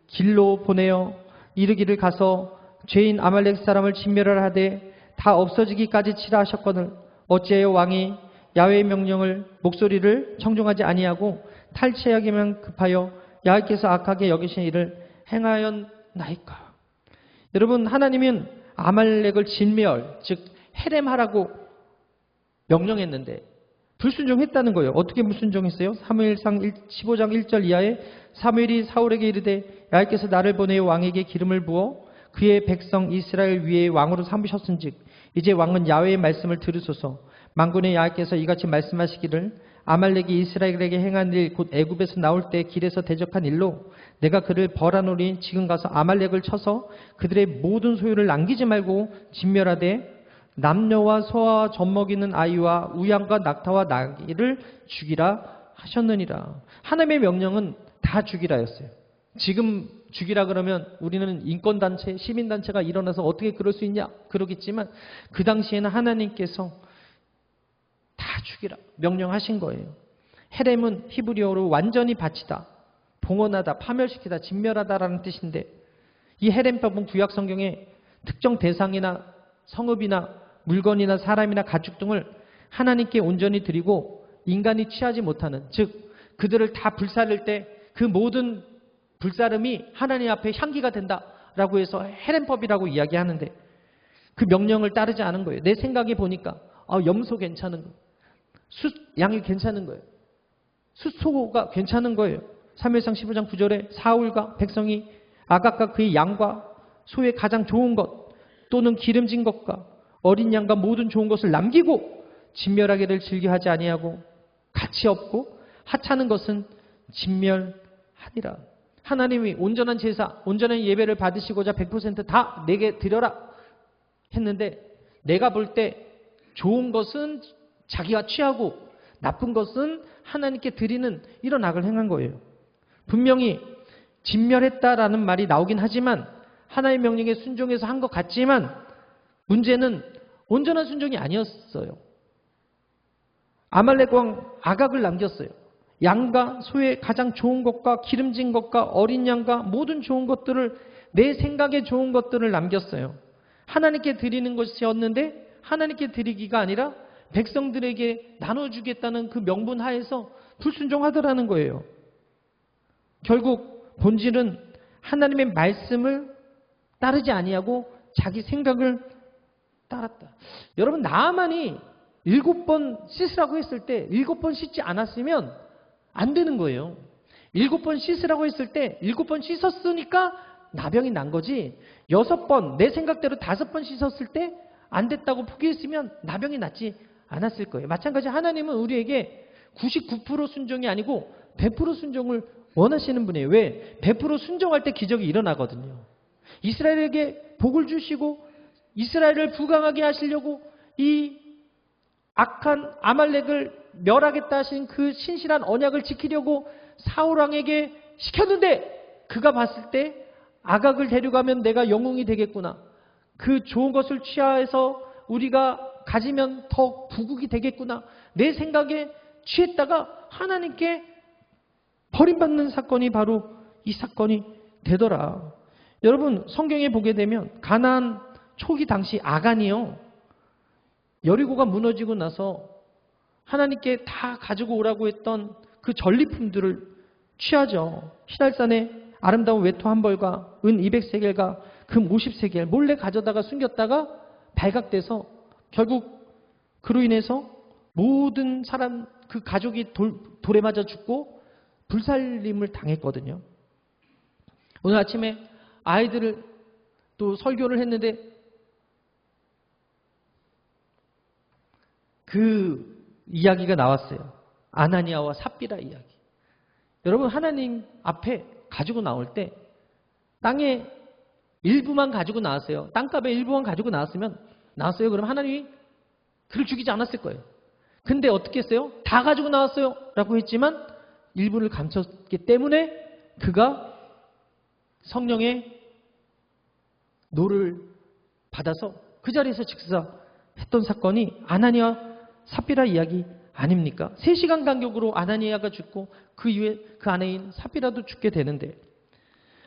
길로 보내어 이르기를 가서 죄인 아말렉 사람을 진멸하라 하되 다 없어지기까지 치라 하셨거늘 어찌하여 왕이 야훼의 명령을 목소리를 청종하지 아니하고 탈취하기만 급하여 야훼께서 악하게 여기신 일을 행하였나이까. 여러분 하나님은 아말렉을 진멸 즉 헤렘하라고 명령했는데 불순종했다는 거예요. 어떻게 불순종했어요? 사무엘상 15장 1절 이하에 사무엘이 사울에게 이르되 야훼께서 나를 보내어 왕에게 기름을 부어 그의 백성 이스라엘 위에 왕으로 삼으셨은즉 이제 왕은 야훼의 말씀을 들으소서. 만군의 야훼께서 이같이 말씀하시기를 아말렉이 이스라엘에게 행한 일 곧 애굽에서 나올 때 길에서 대적한 일로 내가 그를 벌하노니 지금 가서 아말렉을 쳐서 그들의 모든 소유를 남기지 말고 진멸하되 남녀와 소와 젖먹이는 아이와 우양과 낙타와 나귀를 죽이라 하셨느니라. 하나님의 명령은 다 죽이라였어요. 지금 죽이라 그러면 우리는 인권단체, 시민단체가 일어나서 어떻게 그럴 수 있냐 그러겠지만 그 당시에는 하나님께서 다 죽이라 명령하신 거예요. 헤렘은 히브리어로 완전히 바치다, 봉헌하다, 파멸시키다, 진멸하다라는 뜻인데 이 헤렘법은 구약 성경에 특정 대상이나 성읍이나 물건이나 사람이나 가축 등을 하나님께 온전히 드리고 인간이 취하지 못하는, 즉 그들을 다 불사를 때 그 모든 불사름이 하나님 앞에 향기가 된다라고 해서 헤렘법이라고 이야기하는데 그 명령을 따르지 않은 거예요. 내 생각에 보니까 염소 괜찮은 거예요. 양이 괜찮은 거예요. 숫소가 괜찮은 거예요. 사무엘상 15장 9절에 사울과 백성이 아각과 그의 양과 소의 가장 좋은 것 또는 기름진 것과 어린 양과 모든 좋은 것을 남기고 진멸하기를 즐겨하지 아니하고 가치 없고 하찮은 것은 진멸하니라. 하나님이 온전한 제사, 온전한 예배를 받으시고자 100% 다 내게 드려라 했는데 내가 볼 때 좋은 것은 자기가 취하고 나쁜 것은 하나님께 드리는 이런 악을 행한 거예요. 분명히 진멸했다라는 말이 나오긴 하지만 하나님의 명령에 순종해서 한 것 같지만 문제는 온전한 순종이 아니었어요. 아말렉 왕 아각을 남겼어요. 양과 소의 가장 좋은 것과 기름진 것과 어린 양과 모든 좋은 것들을, 내 생각에 좋은 것들을 남겼어요. 하나님께 드리는 것이었는데 하나님께 드리기가 아니라 백성들에게 나눠주겠다는 그 명분 하에서 불순종하더라는 거예요. 결국 본질은 하나님의 말씀을 따르지 아니하고 자기 생각을 따랐다. 여러분, 나아만이 7번 씻으라고 했을 때 7번 씻지 않았으면 안 되는 거예요. 7번 씻으라고 했을 때 7번 씻었으니까 나병이 난 거지, 6번 내 생각대로 5번 씻었을 때 안 됐다고 포기했으면 나병이 났지 않았을 거예요. 마찬가지 하나님은 우리에게 99% 순종이 아니고 100% 순종을 원하시는 분이에요. 왜? 100% 순종할 때 기적이 일어나거든요. 이스라엘에게 복을 주시고 이스라엘을 부강하게 하시려고 이 악한 아말렉을 멸하겠다 하신 그 신실한 언약을 지키려고 사울왕에게 시켰는데 그가 봤을 때 아각을 데려가면 내가 영웅이 되겠구나, 그 좋은 것을 취하해서 우리가 가지면 더 부국이 되겠구나, 내 생각에 취했다가 하나님께 버림받는 사건이 바로 이 사건이 되더라. 여러분, 성경에 보게 되면 가나안 초기 당시 아간이요, 여리고가 무너지고 나서 하나님께 다 가지고 오라고 했던 그 전리품들을 취하죠. 시랄산에 아름다운 외투 한 벌과 은 200세겔과 금 50세겔 몰래 가져다가 숨겼다가 발각돼서 결국 그로 인해서 모든 사람, 그 가족이 돌에 맞아 죽고 불살림을 당했거든요. 오늘 아침에 아이들을 또 설교를 했는데 그 이야기가 나왔어요. 아나니아와 삽비라 이야기. 여러분, 하나님 앞에 가지고 나올 때 땅에 일부만 가지고 나왔어요. 땅값의 일부만 가지고 나왔어요. 그럼 하나님이 그를 죽이지 않았을 거예요. 근데 어떻게 했어요? 다 가지고 나왔어요 라고 했지만 일부를 감췄기 때문에 그가 성령의 노를 받아서 그 자리에서 즉사했던 사건이 아나니아 삽비라 이야기 아닙니까? 3시간 간격으로 아나니아가 죽고 그 이후에 그 아내인 삽비라도 죽게 되는데,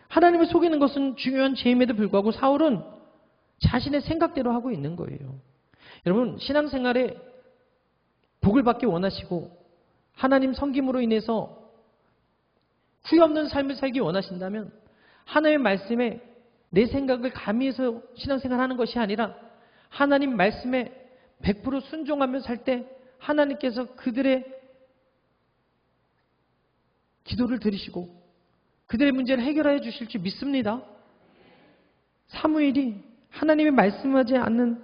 하나님을 속이는 것은 중요한 죄임에도 불구하고 사울은 자신의 생각대로 하고 있는 거예요. 여러분, 신앙생활에 복을 받기 원하시고 하나님 섬김으로 인해서 후회 없는 삶을 살기 원하신다면 하나님의 말씀에 내 생각을 가미해서 신앙생활하는 것이 아니라 하나님 말씀에 100% 순종하며 살 때 하나님께서 그들의 기도를 들으시고 그들의 문제를 해결해 주실 줄 믿습니다. 사무엘이 하나님의 말씀하지 않는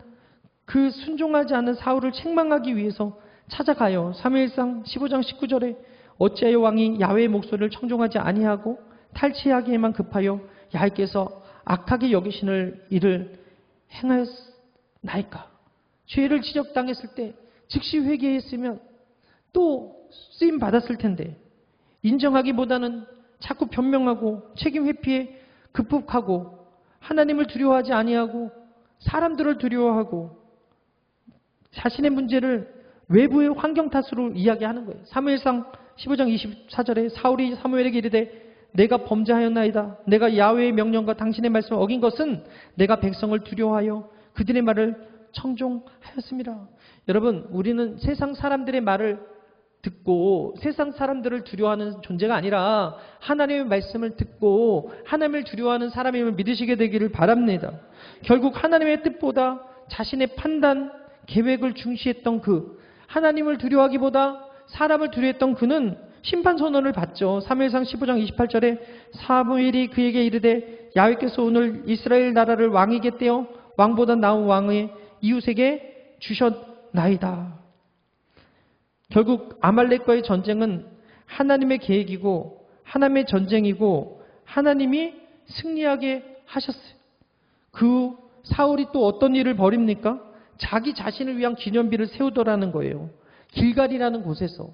그 순종하지 않는 사울을 책망하기 위해서 찾아가요. 사무엘상 15장 19절에 어찌하여 왕이 야훼의 목소리를 청종하지 아니하고 탈취하기에만 급하여 야훼께서 악하게 여기시는 일을 행하였나이까. 죄를 지적당했을 때 즉시 회개했으면 또 쓰임 받았을 텐데 인정하기보다는 자꾸 변명하고 책임 회피에 급급하고 하나님을 두려워하지 아니하고 사람들을 두려워하고 자신의 문제를 외부의 환경 탓으로 이야기하는 거예요. 사무엘상 15장 24절에 사울이 사무엘에게 이르되 내가 범죄하였나이다. 내가 야훼의 명령과 당신의 말씀을 어긴 것은 내가 백성을 두려워하여 그들의 말을 청종하였습니다. 여러분, 우리는 세상 사람들의 말을 듣고 세상 사람들을 두려워하는 존재가 아니라 하나님의 말씀을 듣고 하나님을 두려워하는 사람임을 믿으시게 되기를 바랍니다. 결국 하나님의 뜻보다 자신의 판단, 계획을 중시했던 하나님을 두려워하기보다 사람을 두려워했던 그는 심판 선언을 받죠. 사무엘상 15장 28절에 사무엘이 그에게 이르되 야훼께서 오늘 이스라엘 나라를 왕에게 떼어 왕보다 나은 왕의 이웃에게 주셨나이다. 결국 아말렉과의 전쟁은 하나님의 계획이고 하나님의 전쟁이고 하나님이 승리하게 하셨어요. 그 사울이 또 어떤 일을 벌입니까? 자기 자신을 위한 기념비를 세우더라는 거예요. 길갈이라는 곳에서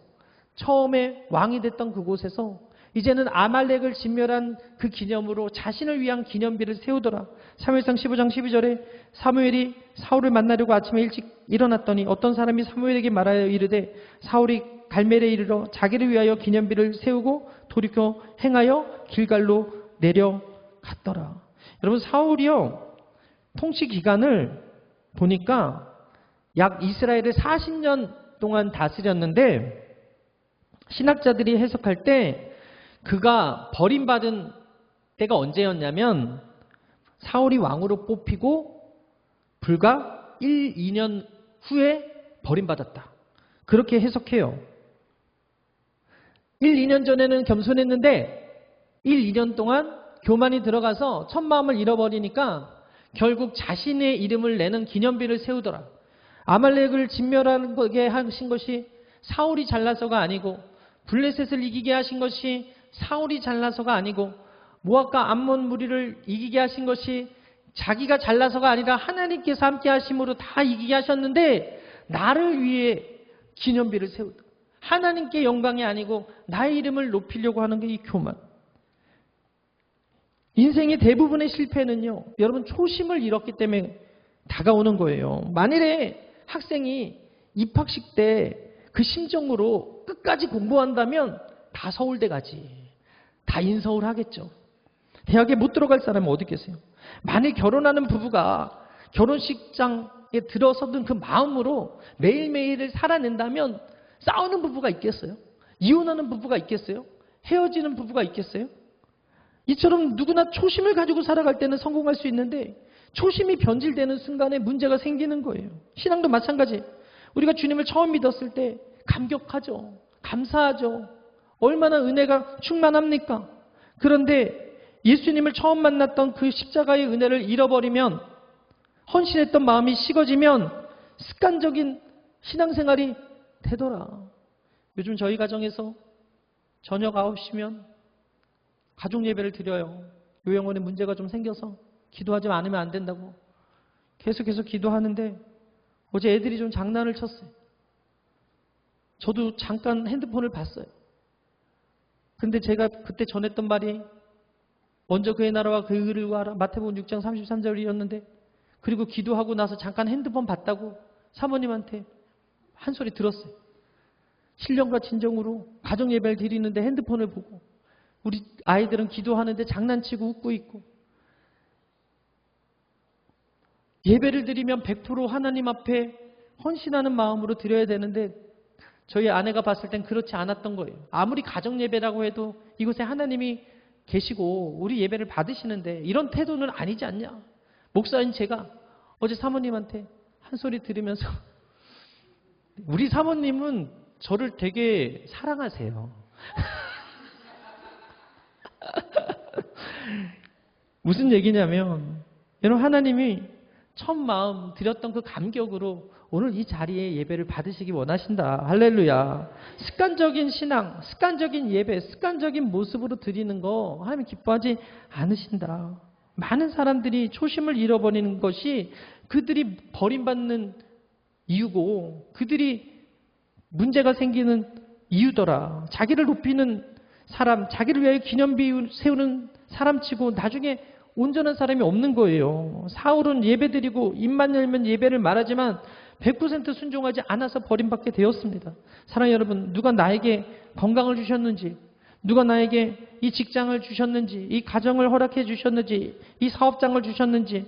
처음에 왕이 됐던 그곳에서 이제는 아말렉을 진멸한 그 기념으로 자신을 위한 기념비를 세우더라. 사무엘상 15장 12절에 사무엘이 사울을 만나려고 아침에 일찍 일어났더니 어떤 사람이 사무엘에게 말하여 이르되 사울이 갈멜에 이르러 자기를 위하여 기념비를 세우고 돌이켜 행하여 길갈로 내려갔더라. 여러분, 사울이요 통치 기간을 보니까 약 이스라엘을 40년 동안 다스렸는데 신학자들이 해석할 때 그가 버림받은 때가 언제였냐면 사울이 왕으로 뽑히고 불과 1, 2년 후에 버림받았다. 그렇게 해석해요. 1, 2년 전에는 겸손했는데 1, 2년 동안 교만이 들어가서 첫마음을 잃어버리니까 결국 자신의 이름을 내는 기념비를 세우더라. 아말렉을 진멸하게 하신 것이 사울이 잘나서가 아니고 블레셋을 이기게 하신 것이 사울이 잘나서가 아니고 모압과 암몬 무리를 이기게 하신 것이 자기가 잘나서가 아니라 하나님께서 함께 하심으로 다 이기게 하셨는데 나를 위해 기념비를 세우다. 하나님께 영광이 아니고 나의 이름을 높이려고 하는 게 이 교만. 인생의 대부분의 실패는요, 여러분 초심을 잃었기 때문에 다가오는 거예요. 만일에 학생이 입학식 때 그 심정으로 끝까지 공부한다면 다 서울대 가지. 다 인서울 하겠죠. 대학에 못 들어갈 사람은 어디 계세요? 만일 결혼하는 부부가 결혼식장에 들어서던 그 마음으로 매일매일을 살아낸다면 싸우는 부부가 있겠어요? 이혼하는 부부가 있겠어요? 헤어지는 부부가 있겠어요? 이처럼 누구나 초심을 가지고 살아갈 때는 성공할 수 있는데 초심이 변질되는 순간에 문제가 생기는 거예요. 신앙도 마찬가지. 우리가 주님을 처음 믿었을 때 감격하죠. 감사하죠. 얼마나 은혜가 충만합니까? 그런데 예수님을 처음 만났던 그 십자가의 은혜를 잃어버리면 헌신했던 마음이 식어지면 습관적인 신앙생활이 되더라. 요즘 저희 가정에서 저녁 9시면 가족 예배를 드려요. 요양원에 문제가 좀 생겨서 기도하지 않으면 안 된다고 계속해서 기도하는데 어제 애들이 좀 장난을 쳤어요. 저도 잠깐 핸드폰을 봤어요. 근데 제가 그때 전했던 말이 먼저 그의 나라와 그의 의를 구하라. 마태복음 6장 33절이었는데 그리고 기도하고 나서 잠깐 핸드폰 봤다고 사모님한테 한 소리 들었어요. 신령과 진정으로 가정 예배를 드리는데 핸드폰을 보고 우리 아이들은 기도하는데 장난치고 웃고 있고 예배를 드리면 100% 하나님 앞에 헌신하는 마음으로 드려야 되는데 저희 아내가 봤을 땐 그렇지 않았던 거예요. 아무리 가정 예배라고 해도 이곳에 하나님이 계시고 우리 예배를 받으시는데 이런 태도는 아니지 않냐. 목사인 제가 어제 사모님한테 한 소리 들으면서 우리 사모님은 저를 되게 사랑하세요. 무슨 얘기냐면 여러분, 하나님이 첫 마음 드렸던 그 감격으로 오늘 이 자리에 예배를 받으시기 원하신다. 할렐루야. 습관적인 신앙, 습관적인 예배, 습관적인 모습으로 드리는 거 하나님 기뻐하지 않으신다. 많은 사람들이 초심을 잃어버리는 것이 그들이 버림받는 이유고 그들이 문제가 생기는 이유더라. 자기를 높이는 사람, 자기를 위하여 기념비 세우는 사람치고 나중에 온전한 사람이 없는 거예요. 사울은 예배드리고 입만 열면 예배를 말하지만 100% 순종하지 않아서 버림받게 되었습니다. 사랑하는 여러분, 누가 나에게 건강을 주셨는지, 누가 나에게 이 직장을 주셨는지, 이 가정을 허락해 주셨는지, 이 사업장을 주셨는지,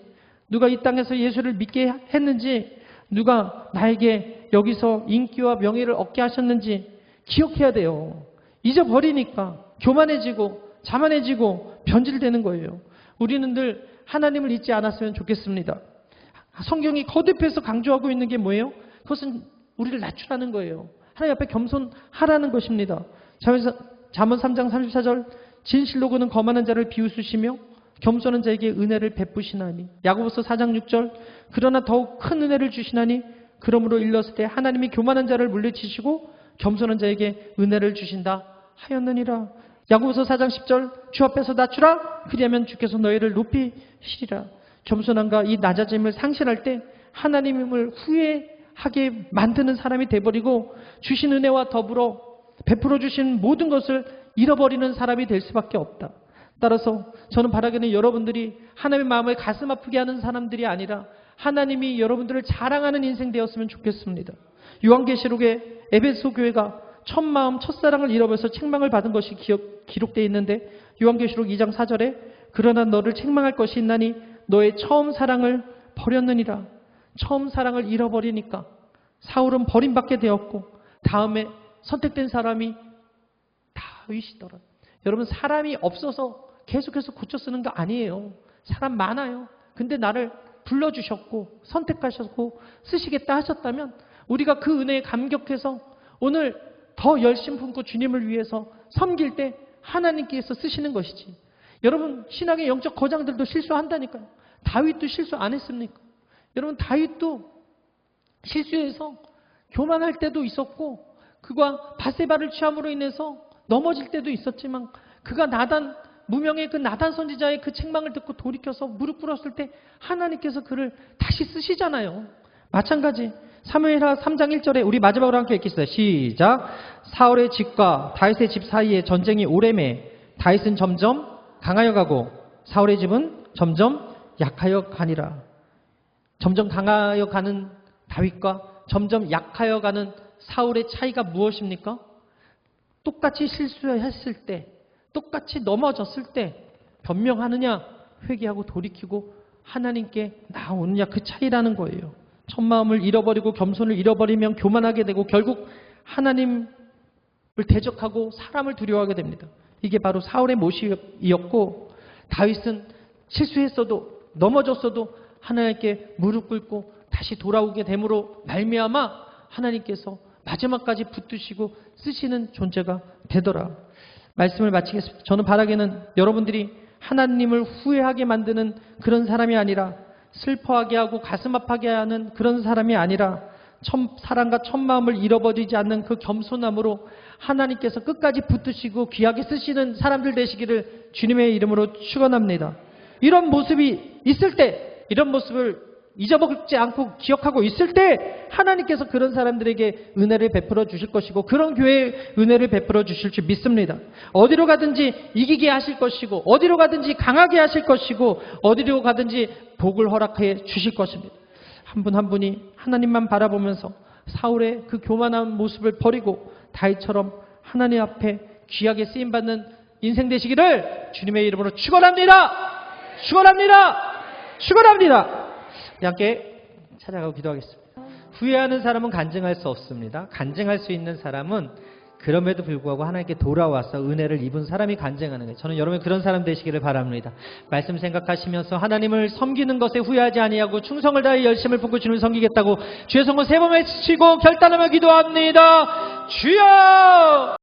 누가 이 땅에서 예수를 믿게 했는지, 누가 나에게 여기서 인기와 명예를 얻게 하셨는지 기억해야 돼요. 잊어버리니까 교만해지고 자만해지고 변질되는 거예요. 우리는 늘 하나님을 잊지 않았으면 좋겠습니다. 성경이 거듭해서 강조하고 있는 게 뭐예요? 그것은 우리를 낮추라는 거예요. 하나님 앞에 겸손하라는 것입니다. 잠언 3장 34절 진실로 그는 거만한 자를 비웃으시며 겸손한 자에게 은혜를 베푸시나니. 야고보서 4장 6절 그러나 더욱 큰 은혜를 주시나니 그러므로 일렀을 때 하나님이 교만한 자를 물리치시고 겸손한 자에게 은혜를 주신다 하였느니라. 야고보서 4장 10절 주 앞에서 낮추라 그리하면 주께서 너희를 높이시리라. 겸손함과 이 낮아짐을 상실할 때 하나님을 후회하게 만드는 사람이 돼버리고 주신 은혜와 더불어 베풀어 주신 모든 것을 잃어버리는 사람이 될 수밖에 없다. 따라서 저는 바라기는 여러분들이 하나님의 마음을 가슴 아프게 하는 사람들이 아니라 하나님이 여러분들을 자랑하는 인생 되었으면 좋겠습니다. 요한계시록에 에베소 교회가 첫 마음, 첫사랑을 잃어버려서 책망을 받은 것이 기록되어 있는데 요한계시록 2장 4절에 그러나 너를 책망할 것이 있나니 너의 처음 사랑을 버렸느니라. 처음 사랑을 잃어버리니까 사울은 버림받게 되었고 다음에 선택된 사람이 다윗이더라. 여러분, 사람이 없어서 계속해서 고쳐 쓰는 거 아니에요. 사람 많아요. 근데 나를 불러주셨고 선택하셨고 쓰시겠다 하셨다면 우리가 그 은혜에 감격해서 오늘 더 열심 품고 주님을 위해서 섬길 때 하나님께서 쓰시는 것이지. 여러분, 신앙의 영적 거장들도 실수한다니까요. 다윗도 실수 안 했습니까? 여러분, 다윗도 실수해서 교만할 때도 있었고 그가 바세바를 취함으로 인해서 넘어질 때도 있었지만 그가 무명의 그 나단 선지자의 그 책망을 듣고 돌이켜서 무릎 꿇었을 때 하나님께서 그를 다시 쓰시잖아요. 마찬가지 사무엘하 3장 1절에 우리 마지막으로 함께 읽겠습니다. 시작. 사울의 집과 다윗의 집 사이에 전쟁이 오래매 다윗은 점점 강하여 가고 사울의 집은 점점 약하여 가니라. 점점 강하여 가는 다윗과 점점 약하여 가는 사울의 차이가 무엇입니까? 똑같이 실수했을 때, 똑같이 넘어졌을 때 변명하느냐, 회개하고 돌이키고 하나님께 나오느냐, 그 차이라는 거예요. 첫 마음을 잃어버리고 겸손을 잃어버리면 교만하게 되고 결국 하나님을 대적하고 사람을 두려워하게 됩니다. 이게 바로 사울의 모습이었고 다윗은 실수했어도 넘어졌어도 하나님께 무릎 꿇고 다시 돌아오게 됨으로 말미암아 하나님께서 마지막까지 붙드시고 쓰시는 존재가 되더라. 말씀을 마치겠습니다. 저는 바라기는 여러분들이 하나님을 후회하게 만드는 그런 사람이 아니라 슬퍼하게 하고 가슴 아파하게 하는 그런 사람이 아니라 사랑과 첫 마음을 잃어버리지 않는 그 겸손함으로 하나님께서 끝까지 붙드시고 귀하게 쓰시는 사람들 되시기를 주님의 이름으로 축원합니다. 이런 모습이 있을 때, 이런 모습을 잊어먹지 않고 기억하고 있을 때 하나님께서 그런 사람들에게 은혜를 베풀어 주실 것이고 그런 교회에 은혜를 베풀어 주실 줄 믿습니다. 어디로 가든지 이기게 하실 것이고 어디로 가든지 강하게 하실 것이고 어디로 가든지 복을 허락해 주실 것입니다. 한 분 한 분이 하나님만 바라보면서 사울의 그 교만한 모습을 버리고 다윗처럼 하나님 앞에 귀하게 쓰임받는 인생 되시기를 주님의 이름으로 축원합니다. 축원합니다. 축원합니다. 함께 찾아가고 기도하겠습니다. 후회하는 사람은 간증할 수 없습니다. 간증할 수 있는 사람은 그럼에도 불구하고 하나님께 돌아와서 은혜를 입은 사람이 간증하는 거예요. 저는 여러분 그런 사람 되시기를 바랍니다. 말씀 생각하시면서 하나님을 섬기는 것에 후회하지 아니하고 충성을 다해 열심을 품고 주님을 섬기겠다고 주의 성공 3번 외치고 결단하며 기도합니다. 주여!